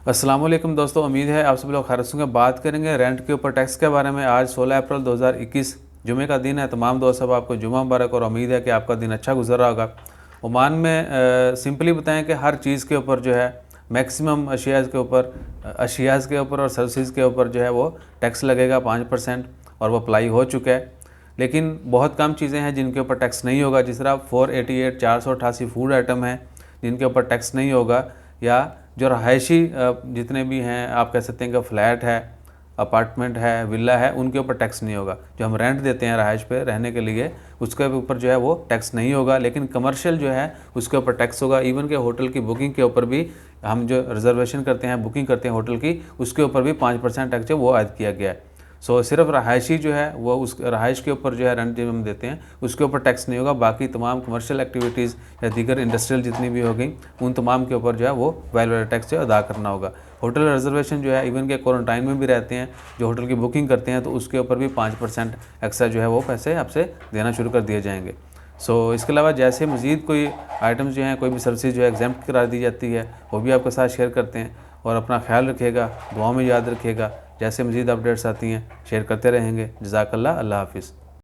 अस्सलाम वालेकुम दोस्तों, उम्मीद है आप सब लोग खैरियत से होंगे। बात करेंगे रेंट के ऊपर टैक्स के बारे में। आज 16 अप्रैल 2021 जुमे का दिन है। तमाम दोस्त सब आपको जुमा मुबारक और उम्मीद है कि आपका दिन अच्छा गुजर रहा होगा। ओमान में सिंपली बताएं कि हर चीज़ के ऊपर जो है मैक्सिमम अशियाज़ के ऊपर और सर्विसेज के ऊपर जो है वो टैक्स लगेगा 5% और वो अप्लाई हो चुका है। लेकिन बहुत कम चीज़ें हैं जिनके ऊपर टैक्स नहीं होगा। जिस तरह 488 फूड आइटम हैं जिनके ऊपर टैक्स नहीं होगा, या जो रहायशी जितने भी हैं, आप कह सकते हैं कि फ्लैट है, अपार्टमेंट है, विला है, उनके ऊपर टैक्स नहीं होगा। जो हम रेंट देते हैं रहायश पे रहने के लिए, उसके ऊपर जो है वो टैक्स नहीं होगा। लेकिन कमर्शियल जो है उसके ऊपर टैक्स होगा। इवन के होटल की बुकिंग के ऊपर भी, हम जो रिजर्वेशन करते हैं, बुकिंग करते हैं होटल की, उसके ऊपर भी 5% टैक्स जो वो ऐड किया गया है। सिर्फ रहायशी जो है वो उस रहाइश के ऊपर जो है रेंट जो हम देते हैं उसके ऊपर टैक्स नहीं होगा। बाकी तमाम कमर्शियल एक्टिविटीज़ या दीगर इंडस्ट्रियल जितनी भी हो गई, उन तमाम के ऊपर जो है वो वैल्यू टैक्स जो अदा करना होगा। होटल रिजर्वेशन जो है, इवन के क्वारंटाइन में भी रहते हैं, जो होटल की बुकिंग करते हैं, तो उसके ऊपर भी 5% एक्स्ट्रा जो है वो पैसे आपसे देना शुरू कर दिए जाएंगे। इसके अलावा जैसे मज़ीद कोई आइटम्स जो हैं, कोई भी सर्विस जो है एग्जाम्प्ट करा दी जाती है, वो भी आपके साथ शेयर करते हैं। और अपना ख्याल रखिएगा, दुआओं में याद रखिएगा। जैसे मज़ीद अपडेट्स आती हैं शेयर करते रहेंगे। जज़ाकल्लाह, अल्लाह हाफ़िज़।